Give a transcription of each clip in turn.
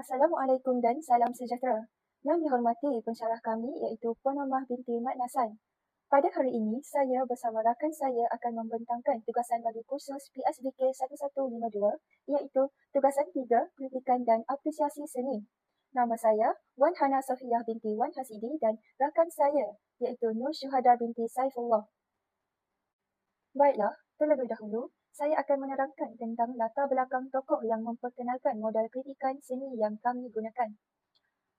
Assalamualaikum dan salam sejahtera. Yang dihormati pensyarah kami iaitu Puan Amah binti Mat Nasan. Pada hari ini, saya bersama rakan saya akan membentangkan tugasan bagi kursus PSBK 1152 iaitu tugasan 3 Kritikan dan Apresiasi Seni. Nama saya Wan Hana Sofiyah binti Wan Hasidi dan rakan saya iaitu Nur Syuhada binti Saifullah. Baiklah, terlebih dahulu, saya akan menerangkan tentang latar belakang tokoh yang memperkenalkan modal kritikan seni yang kami gunakan.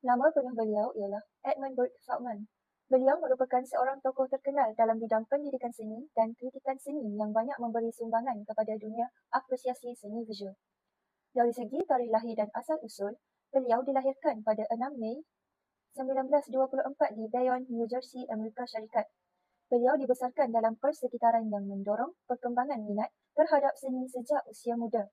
Nama penuh beliau ialah Edmund Burke Feldman. Beliau merupakan seorang tokoh terkenal dalam bidang pendidikan seni dan kritikan seni yang banyak memberi sumbangan kepada dunia apresiasi seni visual. Dari segi tarikh lahir dan asal usul, beliau dilahirkan pada 6 Mei 1924 di Bayonne, New Jersey, Amerika Syarikat. Beliau dibesarkan dalam persekitaran yang mendorong perkembangan minat terhadap seni sejak usia muda.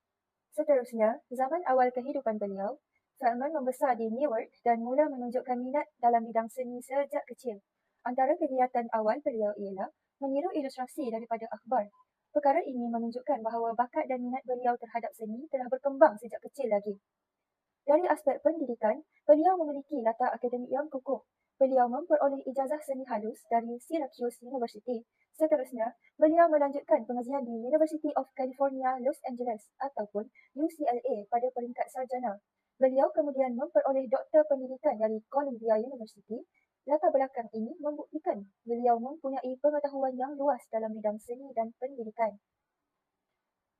Seterusnya, zaman awal kehidupan beliau, Feldman membesar di Newark dan mula menunjukkan minat dalam bidang seni sejak kecil. Antara kegiatan awal beliau ialah meniru ilustrasi daripada akhbar. Perkara ini menunjukkan bahawa bakat dan minat beliau terhadap seni telah berkembang sejak kecil lagi. Dari aspek pendidikan, beliau memiliki latar akademik yang kukuh. Beliau memperoleh ijazah seni halus dari Syracuse University. Seterusnya, beliau melanjutkan pengajian di University of California, Los Angeles ataupun UCLA pada peringkat sarjana. Beliau kemudian memperoleh doktor pendidikan dari Columbia University. Latar belakang ini membuktikan beliau mempunyai pengetahuan yang luas dalam bidang seni dan pendidikan.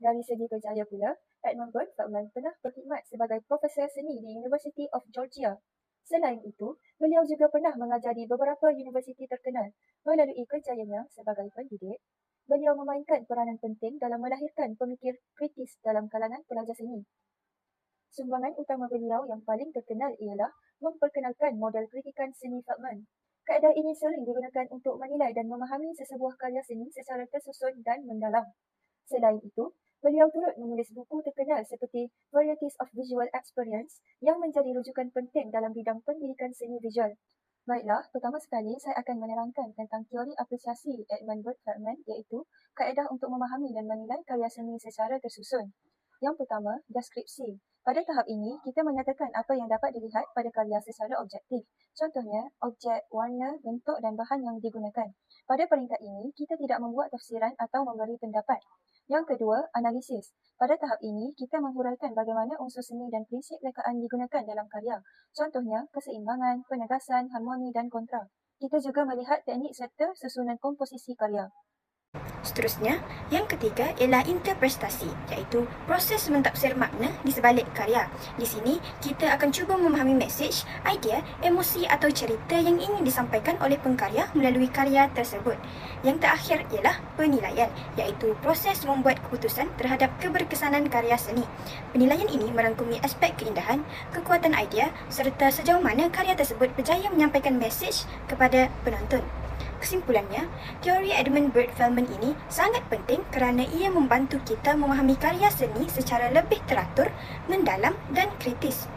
Dari segi kerjaya pula, Edmund Burke Feldman pernah berkhidmat sebagai profesor seni di University of Georgia. Selain itu, beliau juga pernah mengajar di beberapa universiti terkenal. Melalui kerjayanya sebagai pendidik, beliau memainkan peranan penting dalam melahirkan pemikir kritis dalam kalangan pelajar seni. Sumbangan utama beliau yang paling terkenal ialah memperkenalkan model kritikan seni Feldman. Kaedah ini sering digunakan untuk menilai dan memahami sesebuah karya seni secara tersusun dan mendalam. Selain itu, beliau turut menulis buku terkenal seperti Varieties of Visual Experience yang menjadi rujukan penting dalam bidang pendidikan seni visual. Baiklah, pertama sekali saya akan menerangkan tentang teori apresiasi Edmund Burke Feldman iaitu kaedah untuk memahami dan menilai karya seni secara tersusun. Yang pertama, deskripsi. Pada tahap ini, kita menyatakan apa yang dapat dilihat pada karya secara objektif. Contohnya, objek, warna, bentuk dan bahan yang digunakan. Pada peringkat ini, kita tidak membuat tafsiran atau memberi pendapat. Yang kedua, analisis. Pada tahap ini, kita menghuraikan bagaimana unsur seni dan prinsip rekaan digunakan dalam karya. Contohnya, keseimbangan, penegasan, harmoni dan kontra. Kita juga melihat teknik serta susunan komposisi karya. Seterusnya, yang ketiga ialah interpretasi, iaitu proses mentafsir makna di sebalik karya. Di sini, kita akan cuba memahami mesej, idea, emosi atau cerita yang ingin disampaikan oleh pengkarya melalui karya tersebut. Yang terakhir ialah penilaian, iaitu proses membuat keputusan terhadap keberkesanan karya seni. Penilaian ini merangkumi aspek keindahan, kekuatan idea serta sejauh mana karya tersebut berjaya menyampaikan mesej kepada penonton. Kesimpulannya, teori Edmund Burke Feldman ini sangat penting kerana ia membantu kita memahami karya seni secara lebih teratur, mendalam dan kritis.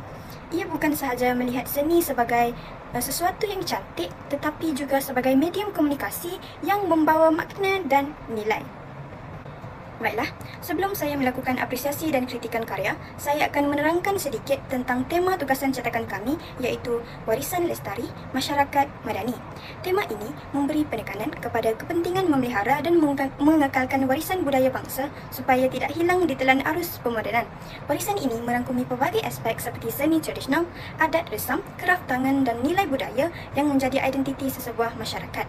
Ia bukan sahaja melihat seni sebagai sesuatu yang cantik, tetapi juga sebagai medium komunikasi yang membawa makna dan nilai. Baiklah, sebelum saya melakukan apresiasi dan kritikan karya, saya akan menerangkan sedikit tentang tema tugasan cetakan kami iaitu Warisan Lestari Masyarakat Madani. Tema ini memberi penekanan kepada kepentingan memelihara dan mengekalkan warisan budaya bangsa supaya tidak hilang di telan arus pemodenan. Warisan ini merangkumi pelbagai aspek seperti seni tradisional, adat resam, kraf tangan dan nilai budaya yang menjadi identiti sesebuah masyarakat.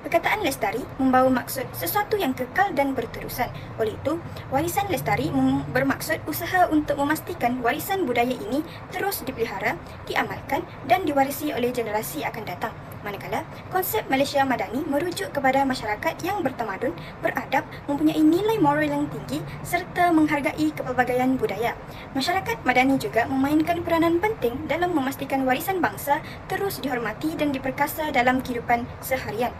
Perkataan lestari membawa maksud sesuatu yang kekal dan berterusan. Oleh itu, warisan lestari bermaksud usaha untuk memastikan warisan budaya ini terus dipelihara, diamalkan dan diwarisi oleh generasi akan datang. Manakala, konsep Malaysia Madani merujuk kepada masyarakat yang bertamadun, beradab, mempunyai nilai moral yang tinggi serta menghargai kepelbagaian budaya. Masyarakat Madani juga memainkan peranan penting dalam memastikan warisan bangsa terus dihormati dan diperkasa dalam kehidupan seharian.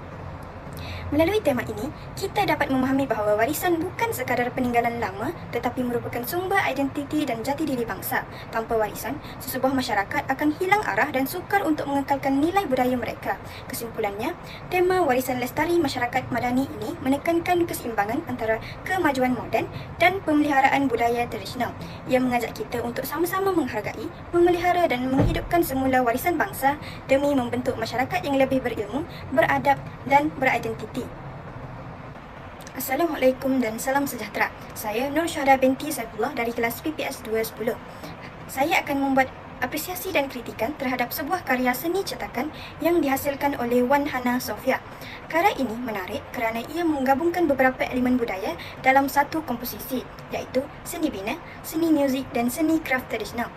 Melalui tema ini, kita dapat memahami bahawa warisan bukan sekadar peninggalan lama tetapi merupakan sumber identiti dan jati diri bangsa. Tanpa warisan, sesebuah masyarakat akan hilang arah dan sukar untuk mengekalkan nilai budaya mereka. Kesimpulannya, tema warisan lestari masyarakat madani ini menekankan keseimbangan antara kemajuan moden dan pemeliharaan budaya tradisional. Ia mengajak kita untuk sama-sama menghargai, memelihara dan menghidupkan semula warisan bangsa demi membentuk masyarakat yang lebih berilmu, beradab dan beridentiti. Assalamualaikum dan salam sejahtera. Saya Nur Syahda binti Saifullah dari kelas PPS 210. Saya akan membuat apresiasi dan kritikan terhadap sebuah karya seni cetakan yang dihasilkan oleh Wan Hana Sofia. Karya ini menarik kerana ia menggabungkan beberapa elemen budaya dalam satu komposisi, iaitu seni bina, seni muzik dan seni kraf tradisional.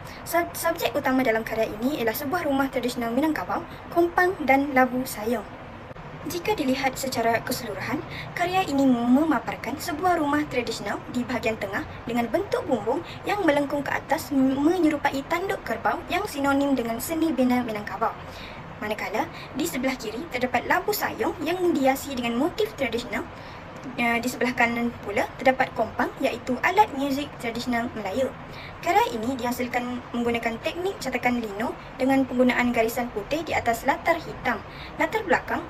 Subjek utama dalam karya ini ialah sebuah rumah tradisional Minangkabau, kompang dan labu sayong. Jika dilihat secara keseluruhan, karya ini memaparkan sebuah rumah tradisional di bahagian tengah dengan bentuk bumbung yang melengkung ke atas menyerupai tanduk kerbau yang sinonim dengan seni bina Minangkabau. Manakala di sebelah kiri terdapat labu sayong yang dihiasi dengan motif tradisional. Di sebelah kanan pula terdapat kompang iaitu alat muzik tradisional Melayu. Karya ini dihasilkan menggunakan teknik cetakan lino dengan penggunaan garisan putih di atas latar hitam. Latar belakang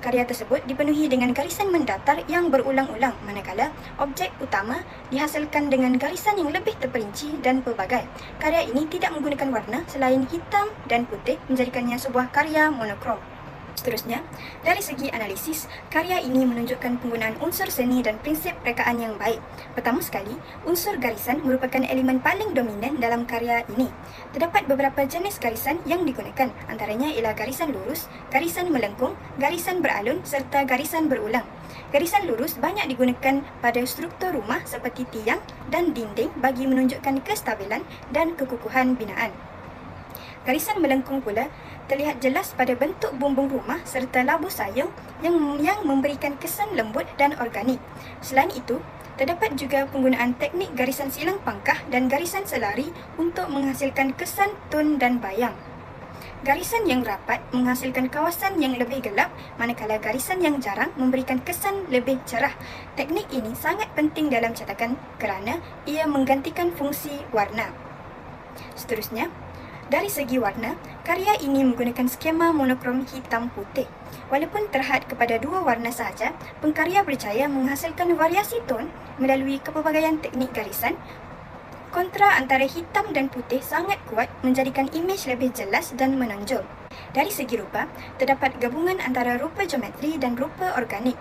karya tersebut dipenuhi dengan garisan mendatar yang berulang-ulang, manakala objek utama dihasilkan dengan garisan yang lebih terperinci dan pelbagai. Karya ini tidak menggunakan warna selain hitam dan putih, menjadikannya sebuah karya monokrom. Seterusnya, dari segi analisis, karya ini menunjukkan penggunaan unsur seni dan prinsip rekaan yang baik. Pertama sekali, unsur garisan merupakan elemen paling dominan dalam karya ini. Terdapat beberapa jenis garisan yang digunakan, antaranya ialah garisan lurus, garisan melengkung, garisan beralun serta garisan berulang. Garisan lurus banyak digunakan pada struktur rumah seperti tiang dan dinding bagi menunjukkan kestabilan dan kekukuhan binaan. Garisan melengkung pula terlihat jelas pada bentuk bumbung rumah serta labu sayong yang memberikan kesan lembut dan organik. Selain itu, terdapat juga penggunaan teknik garisan silang pangkah dan garisan selari untuk menghasilkan kesan tun dan bayang. Garisan yang rapat menghasilkan kawasan yang lebih gelap, manakala garisan yang jarang memberikan kesan lebih cerah. Teknik ini sangat penting dalam cetakan kerana ia menggantikan fungsi warna. Seterusnya, dari segi warna, karya ini menggunakan skema monokrom hitam putih. Walaupun terhad kepada dua warna sahaja, pengkarya berjaya menghasilkan variasi ton melalui kepelbagaian teknik garisan. Kontra antara hitam dan putih sangat kuat menjadikan imej lebih jelas dan menonjol. Dari segi rupa, terdapat gabungan antara rupa geometri dan rupa organik.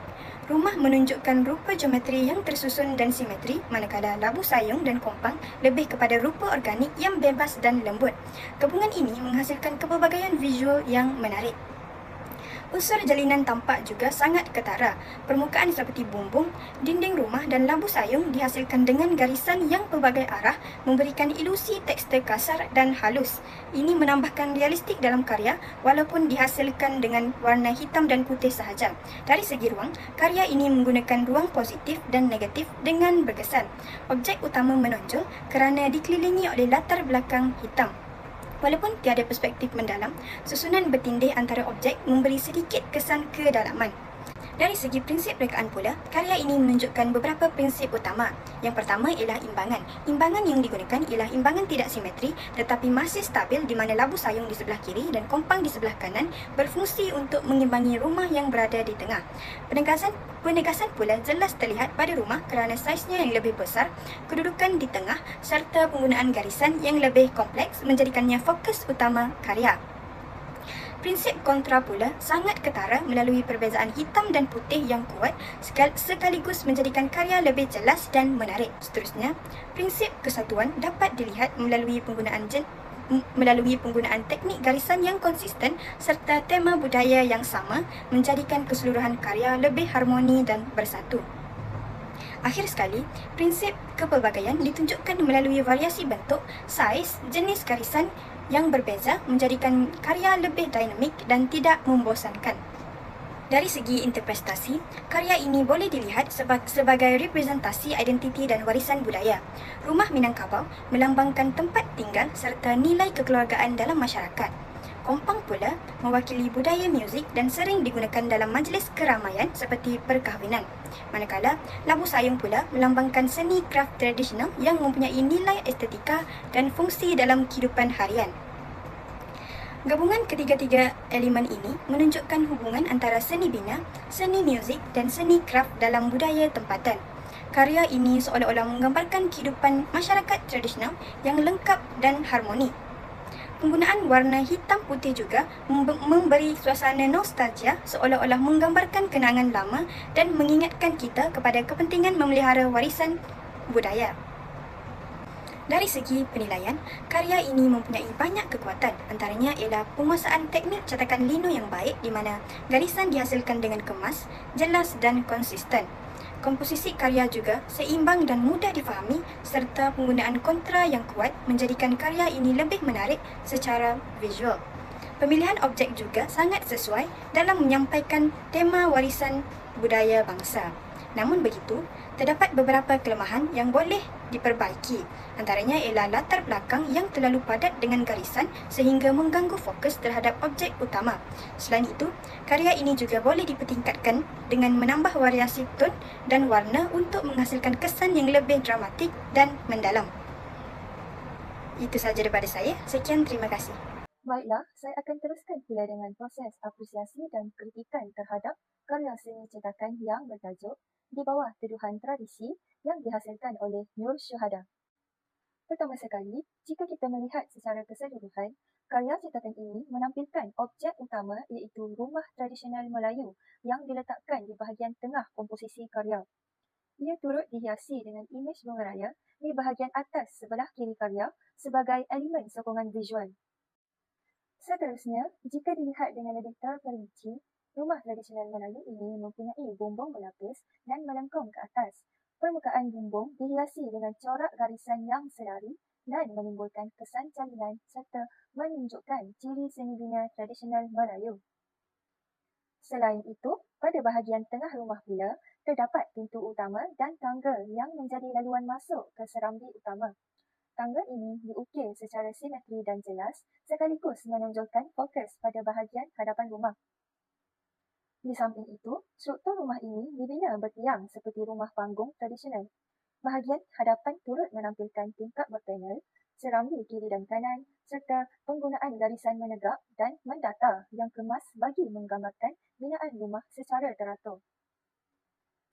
Rumah menunjukkan rupa geometri yang tersusun dan simetri, manakala labu sayong dan kompang lebih kepada rupa organik yang bebas dan lembut. Gabungan ini menghasilkan kepelbagaian visual yang menarik. Unsur jalinan tampak juga sangat ketara. Permukaan seperti bumbung, dinding rumah dan labu sayong dihasilkan dengan garisan yang pelbagai arah memberikan ilusi tekstur kasar dan halus. Ini menambahkan realistik dalam karya walaupun dihasilkan dengan warna hitam dan putih sahaja. Dari segi ruang, karya ini menggunakan ruang positif dan negatif dengan berkesan. Objek utama menonjol kerana dikelilingi oleh latar belakang hitam. Walaupun tiada perspektif mendalam, susunan bertindih antara objek memberi sedikit kesan kedalaman. Dari segi prinsip rekaan pula, karya ini menunjukkan beberapa prinsip utama. Yang pertama ialah imbangan. Imbangan yang digunakan ialah imbangan tidak simetri tetapi masih stabil di mana labu sayong di sebelah kiri dan kompang di sebelah kanan berfungsi untuk mengimbangi rumah yang berada di tengah. Penegasan pula jelas terlihat pada rumah kerana saiznya yang lebih besar, kedudukan di tengah serta penggunaan garisan yang lebih kompleks menjadikannya fokus utama karya. Prinsip kontra pula sangat ketara melalui perbezaan hitam dan putih yang kuat sekaligus menjadikan karya lebih jelas dan menarik. Seterusnya, prinsip kesatuan dapat dilihat melalui penggunaan teknik garisan yang konsisten serta tema budaya yang sama menjadikan keseluruhan karya lebih harmoni dan bersatu. Akhir sekali, prinsip kepelbagaian ditunjukkan melalui variasi bentuk, saiz, jenis garisan yang berbeza menjadikan karya lebih dinamik dan tidak membosankan. Dari segi interpretasi, karya ini boleh dilihat sebagai representasi identiti dan warisan budaya. Rumah Minangkabau melambangkan tempat tinggal serta nilai kekeluargaan dalam masyarakat. Kompang pula mewakili budaya muzik dan sering digunakan dalam majlis keramaian seperti perkahwinan. Manakala labu sayung pula melambangkan seni kraft tradisional yang mempunyai nilai estetika dan fungsi dalam kehidupan harian. Gabungan ketiga-tiga elemen ini menunjukkan hubungan antara seni bina, seni muzik dan seni kraft dalam budaya tempatan. Karya ini seolah-olah menggambarkan kehidupan masyarakat tradisional yang lengkap dan harmoni. Penggunaan warna hitam putih juga memberi suasana nostalgia seolah-olah menggambarkan kenangan lama dan mengingatkan kita kepada kepentingan memelihara warisan budaya. Dari segi penilaian, karya ini mempunyai banyak kekuatan. Antaranya ialah penguasaan teknik cetakan lino yang baik di mana garisan dihasilkan dengan kemas, jelas dan konsisten. Komposisi karya juga seimbang dan mudah difahami serta penggunaan kontra yang kuat menjadikan karya ini lebih menarik secara visual. Pemilihan objek juga sangat sesuai dalam menyampaikan tema warisan budaya bangsa. Namun begitu, terdapat beberapa kelemahan yang boleh diperbaiki. Antaranya ialah latar belakang yang terlalu padat dengan garisan sehingga mengganggu fokus terhadap objek utama. Selain itu, karya ini juga boleh dipertingkatkan dengan menambah variasi tone dan warna untuk menghasilkan kesan yang lebih dramatik dan mendalam. Itu sahaja daripada saya. Sekian, terima kasih. Baiklah, saya akan teruskan pula dengan proses apresiasi dan kritikan terhadap karya seni cetakan yang bertajuk Di Bawah Tuduhan Tradisi yang dihasilkan oleh Nur Syuhada. Pertama sekali, jika kita melihat secara keseluruhan, karya cetakan ini menampilkan objek utama iaitu rumah tradisional Melayu yang diletakkan di bahagian tengah komposisi karya. Ia turut dihiasi dengan imej bunga raya di bahagian atas sebelah kiri karya sebagai elemen sokongan visual. Seterusnya, jika dilihat dengan lebih terperinci, rumah tradisional Melayu ini mempunyai bumbung berlapis dan melengkung ke atas. Permukaan bumbung dihiasi dengan corak garisan yang sedari dan menimbulkan kesan jalinan serta menunjukkan ciri seni bina tradisional Melayu. Selain itu, pada bahagian tengah rumah pula, terdapat pintu utama dan tangga yang menjadi laluan masuk ke serambi utama. Tangga ini diukir secara simetri dan jelas sekaligus menonjolkan fokus pada bahagian hadapan rumah. Di samping itu, struktur rumah ini dibina bertiang seperti rumah panggung tradisional. Bahagian hadapan turut menampilkan tingkap berpanel, serambi kiri dan kanan, serta penggunaan garisan menegak dan mendata yang kemas bagi menggambarkan binaan rumah secara teratur.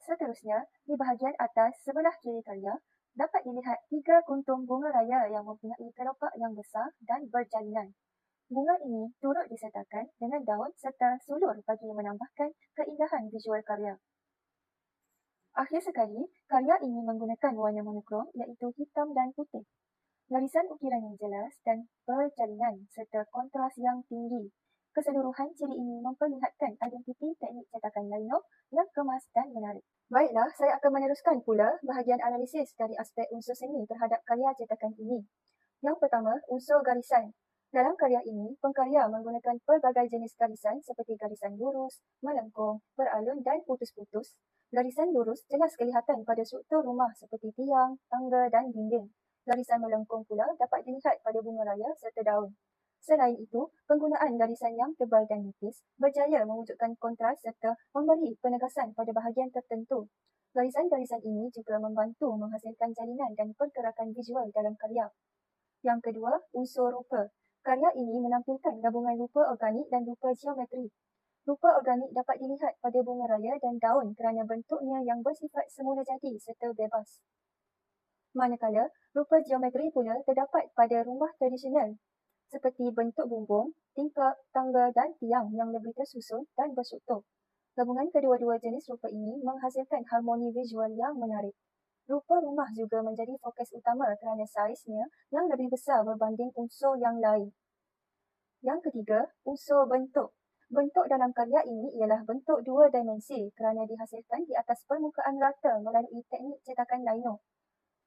Seterusnya, di bahagian atas sebelah kiri karya, dapat dilihat 3 kuntung bunga raya yang mempunyai kelopak yang besar dan berjalinan. Bunga ini turut disertakan dengan daun serta sulur bagi menambahkan keindahan visual karya. Akhir sekali, karya ini menggunakan warna monokrom iaitu hitam dan putih. Garisan ukiran yang jelas dan berjalinan serta kontras yang tinggi. Keseluruhan ciri ini memperlihatkan identiti teknik cetakan lino yang kemas dan menarik. Baiklah, saya akan meneruskan pula bahagian analisis dari aspek unsur seni terhadap karya cetakan ini. Yang pertama, unsur garisan. Dalam karya ini, pengkarya menggunakan pelbagai jenis garisan seperti garisan lurus, melengkung, beralun dan putus-putus. Garisan lurus jelas kelihatan pada struktur rumah seperti tiang, tangga dan dinding. Garisan melengkung pula dapat dilihat pada bunga raya serta daun. Selain itu, penggunaan garisan yang tebal dan nipis berjaya mewujudkan kontras serta memberi penegasan pada bahagian tertentu. Garisan-garisan ini juga membantu menghasilkan jalinan dan pergerakan visual dalam karya. Yang kedua, unsur rupa. Karya ini menampilkan gabungan rupa organik dan rupa geometri. Rupa organik dapat dilihat pada bunga raya dan daun kerana bentuknya yang bersifat semula jadi serta bebas. Manakala, rupa geometri pula terdapat pada rumah tradisional seperti bentuk bumbung, tingkap, tangga dan tiang yang lebih tersusun dan berstruktur. Gabungan kedua-dua jenis rupa ini menghasilkan harmoni visual yang menarik. Rupa rumah juga menjadi fokus utama kerana saiznya yang lebih besar berbanding unsur yang lain. Yang ketiga, unsur bentuk. Bentuk dalam karya ini ialah bentuk 2 dimensi kerana dihasilkan di atas permukaan rata melalui teknik cetakan lino.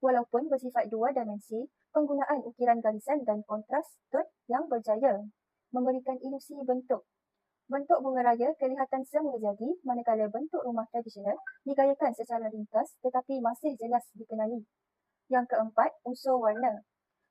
Walaupun bersifat 2 dimensi, penggunaan ukiran garisan dan kontras tone yang berjaya memberikan ilusi bentuk. Bentuk bunga raya kelihatan semula jadi, manakala bentuk rumah tradisional digayakan secara ringkas tetapi masih jelas dikenali. Yang keempat, unsur warna.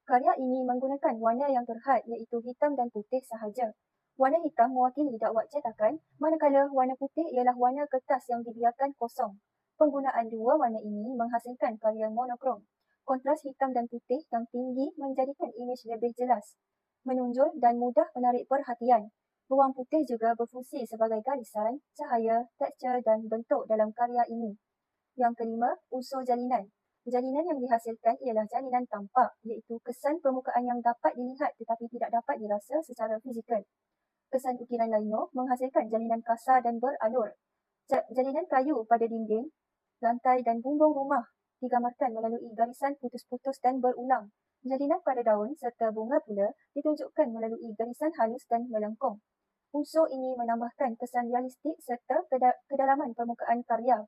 Karya ini menggunakan warna yang terhad iaitu hitam dan putih sahaja. Warna hitam mewakili dakwat cetakan, manakala warna putih ialah warna kertas yang dibiarkan kosong. Penggunaan dua warna ini menghasilkan karya monokrom. Kontras hitam dan putih yang tinggi menjadikan imej lebih jelas, menonjol dan mudah menarik perhatian. Ruang putih juga berfungsi sebagai garisan, cahaya, tekstur dan bentuk dalam karya ini. Yang kelima, unsur jalinan. Jalinan yang dihasilkan ialah jalinan tampak, iaitu kesan permukaan yang dapat dilihat tetapi tidak dapat dirasa secara fizikal. Kesan ukiran lainnya menghasilkan jalinan kasar dan beralur. Jalinan kayu pada dinding, lantai dan bumbung rumah digambarkan melalui garisan putus-putus dan berulang. Jalinan pada daun serta bunga pula ditunjukkan melalui garisan halus dan melengkung. Unsur ini menambahkan kesan realistik serta kedalaman permukaan karya.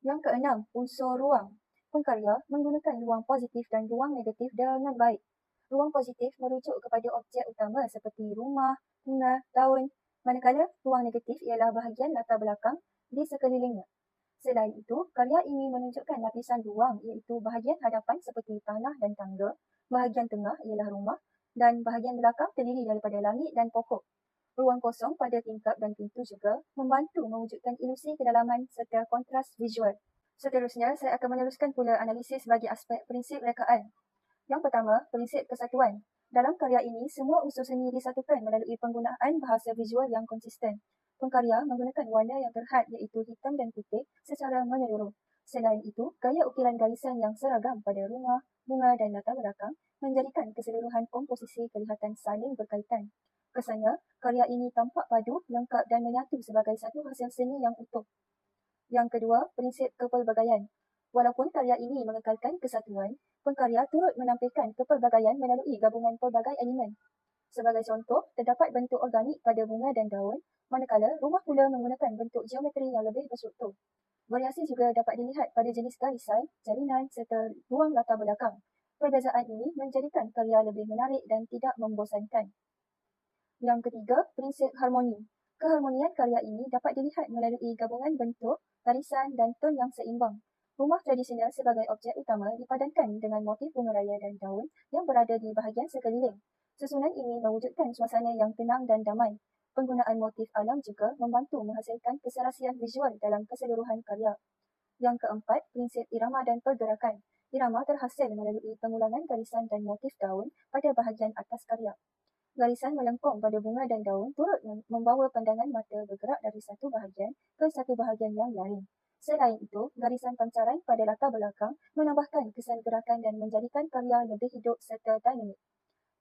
Yang keenam, unsur ruang. Pengkarya menggunakan ruang positif dan ruang negatif dengan baik. Ruang positif merujuk kepada objek utama seperti rumah, bunga, daun, manakala ruang negatif ialah bahagian latar belakang di sekelilingnya. Selain itu, karya ini menunjukkan lapisan ruang iaitu bahagian hadapan seperti tanah dan tangga, bahagian tengah ialah rumah dan bahagian belakang terdiri daripada langit dan pokok. Ruang kosong pada tingkap dan pintu juga membantu mewujudkan ilusi kedalaman serta kontras visual. Seterusnya, saya akan meneruskan pula analisis bagi aspek prinsip rekaan. Yang pertama, prinsip kesatuan. Dalam karya ini, semua unsur seni disatukan melalui penggunaan bahasa visual yang konsisten. Pengkarya menggunakan warna yang terhad iaitu hitam dan putih secara menyeluruh. Selain itu, gaya ukiran garisan yang seragam pada rumah, bunga dan latar belakang menjadikan keseluruhan komposisi kelihatan saling berkaitan. Kesannya, karya ini tampak padu, lengkap dan menyatu sebagai satu hasil seni yang utuh. Yang kedua, prinsip kepelbagaian. Walaupun karya ini mengekalkan kesatuan, pengkarya turut menampilkan kepelbagaian melalui gabungan pelbagai elemen. Sebagai contoh, terdapat bentuk organik pada bunga dan daun, manakala rumah pula menggunakan bentuk geometri yang lebih berstruktur. Variasi juga dapat dilihat pada jenis garisan, jalinan serta ruang latar belakang. Perbezaan ini menjadikan karya lebih menarik dan tidak membosankan. Yang ketiga, prinsip harmoni. Keharmonian karya ini dapat dilihat melalui gabungan bentuk, garisan dan tone yang seimbang. Rumah tradisional sebagai objek utama dipadankan dengan motif bunga raya dan daun yang berada di bahagian sekeliling. Susunan ini mewujudkan suasana yang tenang dan damai. Penggunaan motif alam juga membantu menghasilkan keserasian visual dalam keseluruhan karya. Yang keempat, prinsip irama dan pergerakan. Irama terhasil melalui pengulangan garisan dan motif daun pada bahagian atas karya. Garisan melengkung pada bunga dan daun turut membawa pandangan mata bergerak dari satu bahagian ke satu bahagian yang lain. Selain itu, garisan pancaran pada latar belakang menambahkan kesan gerakan dan menjadikan karya lebih hidup serta dinamik.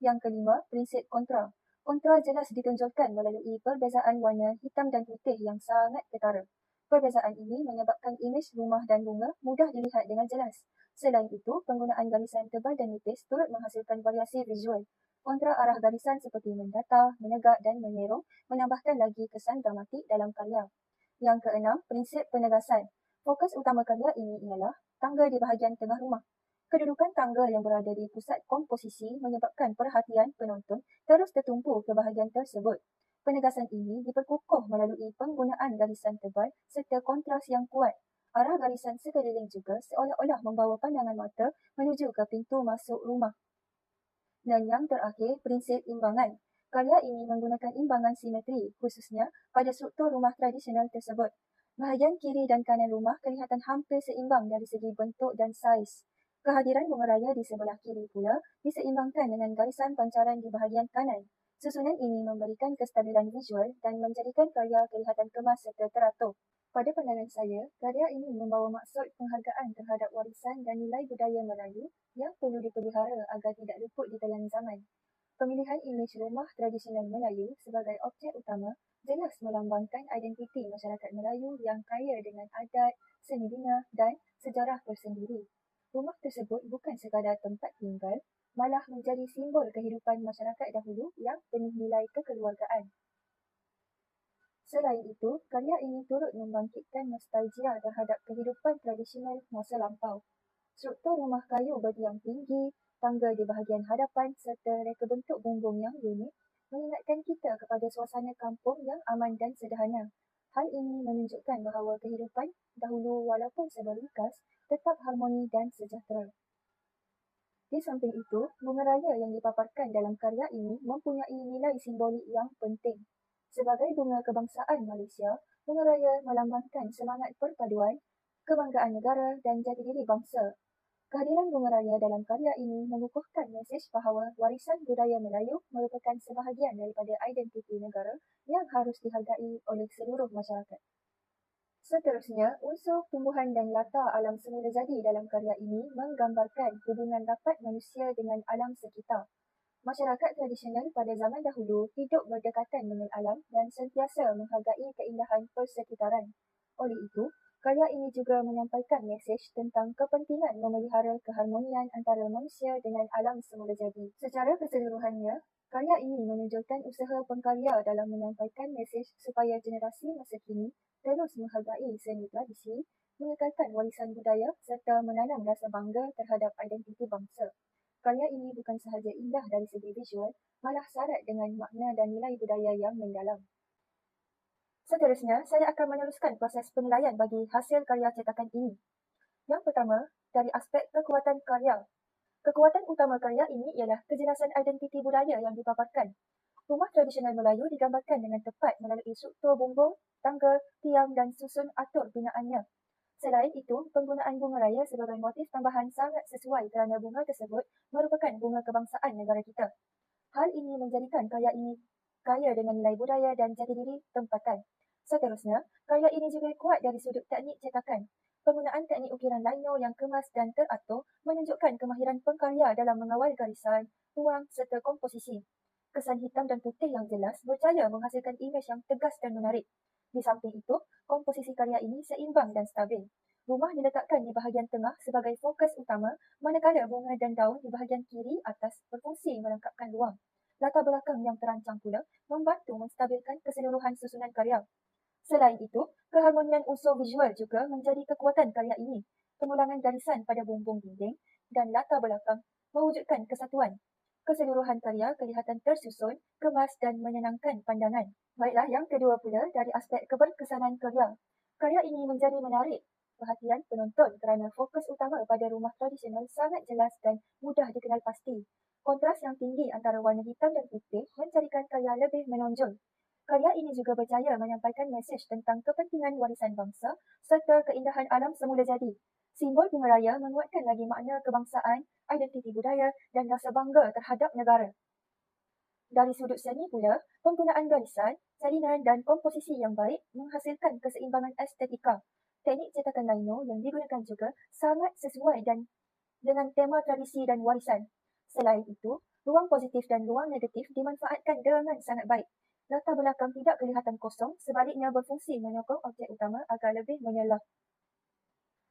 Yang kelima, prinsip kontra. Kontra jelas ditunjukkan melalui perbezaan warna hitam dan putih yang sangat ketara. Perbezaan ini menyebabkan imej rumah dan bunga mudah dilihat dengan jelas. Selain itu, penggunaan garisan tebal dan nipis turut menghasilkan variasi visual. Kontra arah garisan seperti mendatar, menegak dan menyerong menambahkan lagi kesan dramatik dalam karya. Yang keenam, prinsip penegasan. Fokus utama karya ini ialah tangga di bahagian tengah rumah. Kedudukan tangga yang berada di pusat komposisi menyebabkan perhatian penonton terus tertumpu ke bahagian tersebut. Penegasan ini diperkukuh melalui penggunaan garisan tebal serta kontras yang kuat. Arah garisan sekeliling juga seolah-olah membawa pandangan mata menuju ke pintu masuk rumah. Dan yang terakhir, prinsip imbangan. Karya ini menggunakan imbangan simetri, khususnya pada struktur rumah tradisional tersebut. Bahagian kiri dan kanan rumah kelihatan hampir seimbang dari segi bentuk dan saiz. Kehadiran bunga raya di sebelah kiri pula diseimbangkan dengan garisan pancaran di bahagian kanan. Susunan ini memberikan kestabilan visual dan menjadikan karya kelihatan kemas serta teratur. Pada pandangan saya, karya ini membawa maksud penghargaan terhadap warisan dan nilai budaya Melayu yang perlu dipelihara agar tidak luput di telan zaman. Pemilihan imej rumah tradisional Melayu sebagai objek utama jelas melambangkan identiti masyarakat Melayu yang kaya dengan adat, seni bina dan sejarah tersendiri. Rumah tersebut bukan sekadar tempat tinggal, malah menjadi simbol kehidupan masyarakat dahulu yang penuh nilai kekeluargaan. Selain itu, karya ini turut membangkitkan nostalgia terhadap kehidupan tradisional masa lampau. Struktur rumah kayu bertiang tinggi, tangga di bahagian hadapan serta reka bentuk bumbung yang unik mengingatkan kita kepada suasana kampung yang aman dan sederhana. Hal ini menunjukkan bahawa kehidupan dahulu walaupun serba ringkas tetap harmoni dan sejahtera. Di samping itu, bunga raya yang dipaparkan dalam karya ini mempunyai nilai simbolik yang penting. Sebagai bunga kebangsaan Malaysia, bunga raya melambangkan semangat perpaduan, kebanggaan negara dan jati diri bangsa. Kehadiran bunga raya dalam karya ini mengukuhkan mesej bahawa warisan budaya Melayu merupakan sebahagian daripada identiti negara yang harus dihargai oleh seluruh masyarakat. Seterusnya, unsur tumbuhan dan latar alam semula jadi dalam karya ini menggambarkan hubungan rapat manusia dengan alam sekitar. Masyarakat tradisional pada zaman dahulu hidup berdekatan dengan alam dan sentiasa menghargai keindahan persekitaran. Oleh itu, karya ini juga menyampaikan mesej tentang kepentingan memelihara keharmonian antara manusia dengan alam semula jadi. Secara keseluruhannya, karya ini menunjukkan usaha pengkarya dalam menyampaikan mesej supaya generasi masa kini terus menghargai seni tradisi, mengekalkan warisan budaya serta menanam rasa bangga terhadap identiti bangsa. Karya ini bukan sahaja indah dari segi visual, malah syarat dengan makna dan nilai budaya yang mendalam. Seterusnya, saya akan meneruskan proses penilaian bagi hasil karya cetakan ini. Yang pertama, dari aspek kekuatan karya. Kekuatan utama karya ini ialah kejelasan identiti budaya yang dipaparkan. Rumah tradisional Melayu digambarkan dengan tepat melalui struktur bumbung, tangga, tiang dan susun atur binaannya. Selain itu, penggunaan bunga raya sebagai motif tambahan sangat sesuai kerana bunga tersebut merupakan bunga kebangsaan negara kita. Hal ini menjadikan karya ini kaya dengan nilai budaya dan jati diri tempatan. Seterusnya, karya ini juga kuat dari sudut teknik cetakan. Penggunaan teknik ukiran lino yang kemas dan teratur menunjukkan kemahiran pengkarya dalam mengawal garisan, ruang serta komposisi. Kesan hitam dan putih yang jelas berjaya menghasilkan imej yang tegas dan menarik. Di samping itu, komposisi karya ini seimbang dan stabil. Rumah diletakkan di bahagian tengah sebagai fokus utama, manakala bunga dan daun di bahagian kiri atas berfungsi melengkapkan ruang. Latar belakang yang terancang pula membantu menstabilkan keseluruhan susunan karya. Selain itu, keharmonian unsur visual juga menjadi kekuatan karya ini. Pengulangan garisan pada bumbung dinding dan latar belakang mewujudkan kesatuan. Keseluruhan karya kelihatan tersusun, kemas dan menyenangkan pandangan. Baiklah, yang kedua pula dari aspek keberkesanan karya. Karya ini menjadi menarik perhatian penonton kerana fokus utama pada rumah tradisional sangat jelas dan mudah dikenal pasti. Kontras yang tinggi antara warna hitam dan putih menjadikan karya lebih menonjol. Karya ini juga berjaya menyampaikan mesej tentang kepentingan warisan bangsa serta keindahan alam semula jadi. Simbol bunga raya menguatkan lagi makna kebangsaan, identiti budaya dan rasa bangga terhadap negara. Dari sudut seni pula, penggunaan garisan, salinan dan komposisi yang baik menghasilkan keseimbangan estetika. Teknik cetakan lino yang digunakan juga sangat sesuai dan dengan tema tradisi dan warisan. Selain itu, ruang positif dan ruang negatif dimanfaatkan dengan sangat baik. Latar belakang tidak kelihatan kosong, sebaliknya berfungsi menyokong objek utama agar lebih menyala.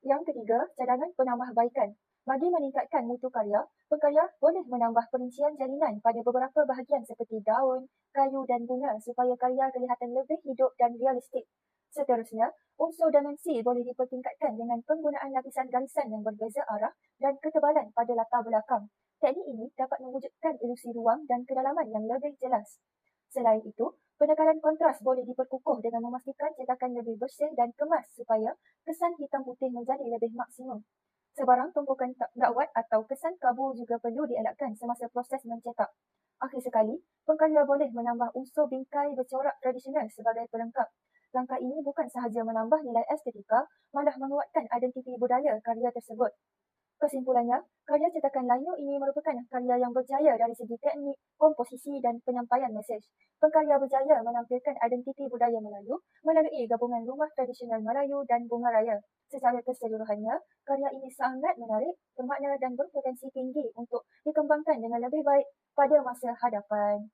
Yang ketiga, cadangan penambahbaikan. Bagi meningkatkan mutu karya, pengkarya boleh menambah perincian jalinan pada beberapa bahagian seperti daun, kayu dan bunga supaya karya kelihatan lebih hidup dan realistik. Seterusnya, unsur dimensi boleh dipertingkatkan dengan penggunaan lapisan garisan yang berbeza arah dan ketebalan pada latar belakang. Teknik ini dapat mewujudkan ilusi ruang dan kedalaman yang lebih jelas. Selain itu, penekanan kontras boleh diperkukuh dengan memastikan cetakan lebih bersih dan kemas supaya kesan hitam putih menjadi lebih maksimum. Sebarang tumpukan dakwat atau kesan kabur juga perlu dielakkan semasa proses mencetak. Akhir sekali, pengkarya boleh menambah unsur bingkai bercorak tradisional sebagai pelengkap. Langkah ini bukan sahaja menambah nilai estetika, malah menguatkan identiti budaya karya tersebut. Kesimpulannya, karya cetakan lino ini merupakan karya yang berjaya dari segi teknik, komposisi dan penyampaian mesej. Pengkarya berjaya menampilkan identiti budaya Melayu melalui gabungan rumah tradisional Melayu dan bunga raya. Secara keseluruhannya, karya ini sangat menarik, bermakna dan berpotensi tinggi untuk dikembangkan dengan lebih baik pada masa hadapan.